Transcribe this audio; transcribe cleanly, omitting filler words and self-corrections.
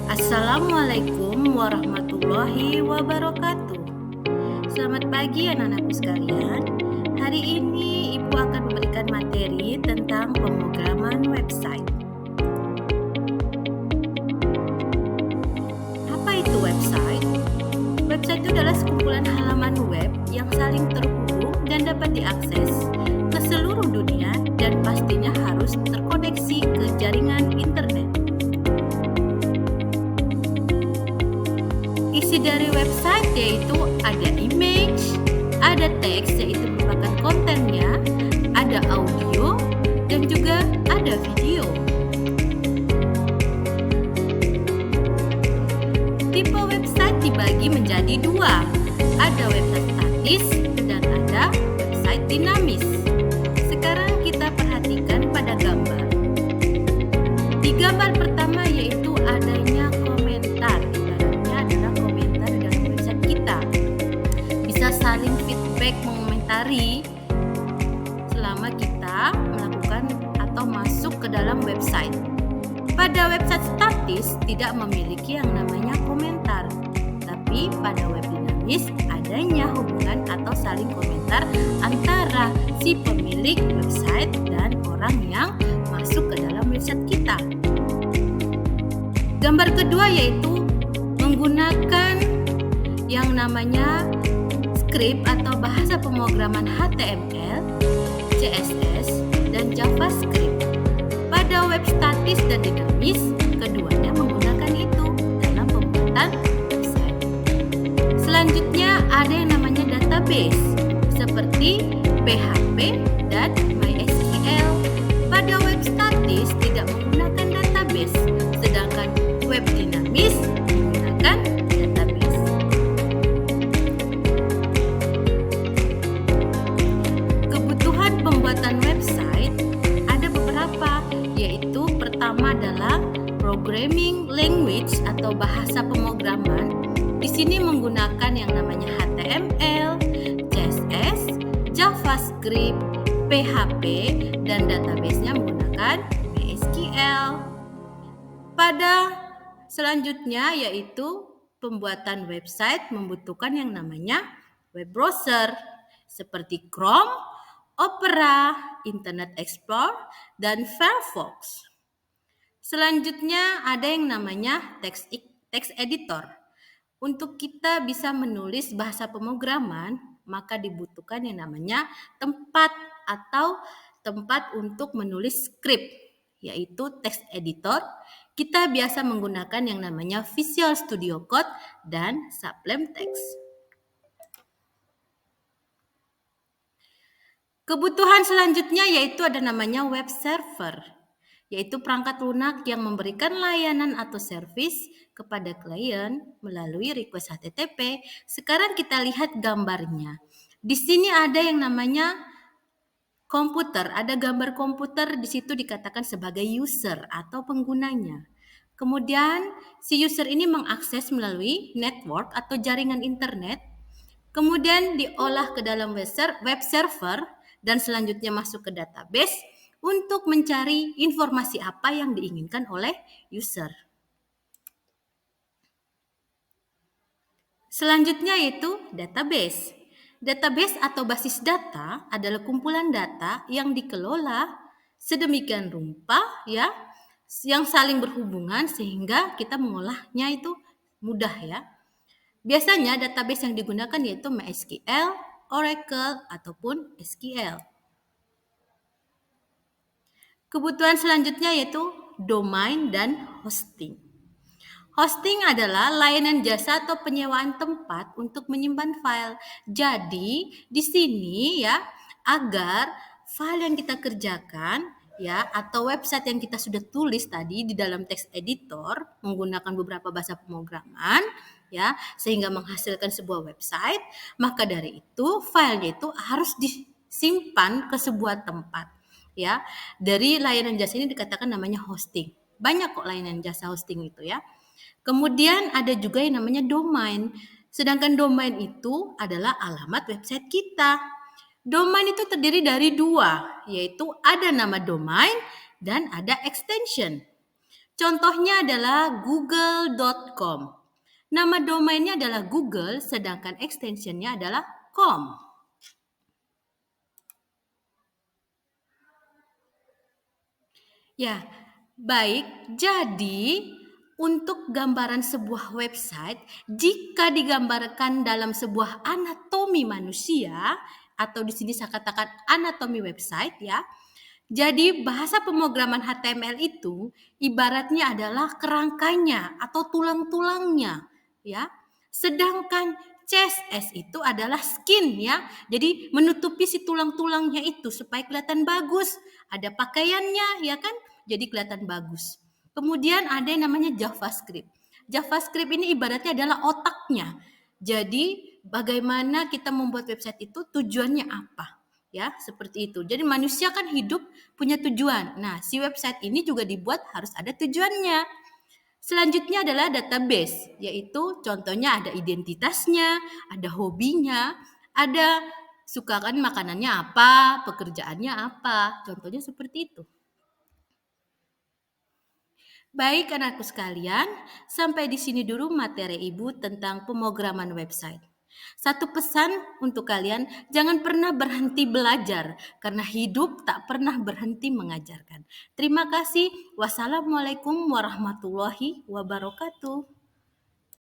Assalamualaikum warahmatullahi wabarakatuh. Selamat pagi anak-anakku sekalian. Hari ini Ibu akan memberikan materi tentang pemrograman website. Apa itu website? Website itu adalah sekumpulan halaman web yang saling terhubung dan dapat diakses ke seluruh dunia dan pastinya harus terkoneksi ke jaringan internet. Isi dari website yaitu ada image, ada teks yaitu merupakan kontennya, ada audio, dan juga ada video. Tipe website dibagi menjadi dua, ada website statis dan ada website dinamis. Sekarang kita perhatikan pada gambar. Di gambar pertama yaitu adanya komentar. Saling feedback mengomentari selama kita melakukan atau masuk ke dalam website. Pada website statis tidak memiliki yang namanya komentar, tapi pada web dinamis adanya hubungan atau saling komentar antara si pemilik website dan orang yang masuk ke dalam website kita. Gambar kedua yaitu menggunakan yang namanya script atau bahasa pemrograman HTML, CSS, dan JavaScript. Pada web statis dan dinamis, keduanya menggunakan itu dalam pembuatan website. Selanjutnya ada yang namanya database, seperti PHP dan MySQL. Pada web statis tidak menggunakan database, sedangkan web dinamis menggunakan database. Pembuatan website ada beberapa, yaitu pertama adalah programming language atau bahasa pemrograman. Di sini menggunakan yang namanya HTML, CSS, JavaScript, PHP, dan database-nya menggunakan MySQL. Pada selanjutnya yaitu pembuatan website membutuhkan yang namanya web browser seperti Chrome, Opera, Internet Explorer, dan Firefox. Selanjutnya ada yang namanya text editor. Untuk kita bisa menulis bahasa pemrograman, maka dibutuhkan yang namanya tempat untuk menulis script, yaitu text editor. Kita biasa menggunakan yang namanya Visual Studio Code dan Sublime Text. Kebutuhan selanjutnya yaitu ada namanya web server, yaitu perangkat lunak yang memberikan layanan atau servis kepada klien melalui request HTTP. Sekarang kita lihat gambarnya. Di sini ada yang namanya komputer, ada gambar komputer, di situ dikatakan sebagai user atau penggunanya. Kemudian si user ini mengakses melalui network atau jaringan internet, kemudian diolah ke dalam web server, dan selanjutnya masuk ke database untuk mencari informasi apa yang diinginkan oleh user. Selanjutnya yaitu database. Database atau basis data adalah kumpulan data yang dikelola sedemikian rupa ya, yang saling berhubungan sehingga kita mengolahnya itu mudah ya. Biasanya database yang digunakan yaitu MySQL, Oracle, ataupun SQL. Kebutuhan selanjutnya yaitu domain dan hosting. Hosting adalah layanan jasa atau penyewaan tempat untuk menyimpan file. Jadi, di sini ya, agar file yang kita kerjakan ya atau website yang kita sudah tulis tadi di dalam text editor menggunakan beberapa bahasa pemrograman ya sehingga menghasilkan sebuah website, maka dari itu filenya itu harus disimpan ke sebuah tempat ya. Dari layanan jasa ini dikatakan namanya hosting. Banyak kok layanan jasa hosting itu ya. Kemudian ada juga yang namanya domain. Sedangkan domain itu adalah alamat website kita. Domain itu terdiri dari dua, yaitu ada nama domain dan ada extension. Contohnya adalah google.com. Nama domainnya adalah Google, sedangkan extensionnya adalah com. Ya, baik. Jadi, untuk gambaran sebuah website, jika digambarkan dalam sebuah anatomi manusia, atau di sini saya katakan anatomi website ya. Jadi bahasa pemrograman HTML itu ibaratnya adalah kerangkanya atau tulang-tulangnya ya. Sedangkan CSS itu adalah skin ya. Jadi menutupi si tulang-tulangnya itu supaya kelihatan bagus. Ada pakaiannya ya kan? Jadi kelihatan bagus. Kemudian ada yang namanya JavaScript. JavaScript ini ibaratnya adalah otaknya. Jadi bagaimana kita membuat website itu tujuannya apa? Ya, seperti itu. Jadi manusia kan hidup punya tujuan. Nah, si website ini juga dibuat harus ada tujuannya. Selanjutnya adalah database, yaitu contohnya ada identitasnya, ada hobinya, ada suka kan makanannya apa, pekerjaannya apa. Contohnya seperti itu. Baik anakku sekalian, sampai di sini dulu materi Ibu tentang pemrograman website. Satu pesan untuk kalian, jangan pernah berhenti belajar karena hidup tak pernah berhenti mengajarkan. Terima kasih. Wassalamualaikum warahmatullahi wabarakatuh.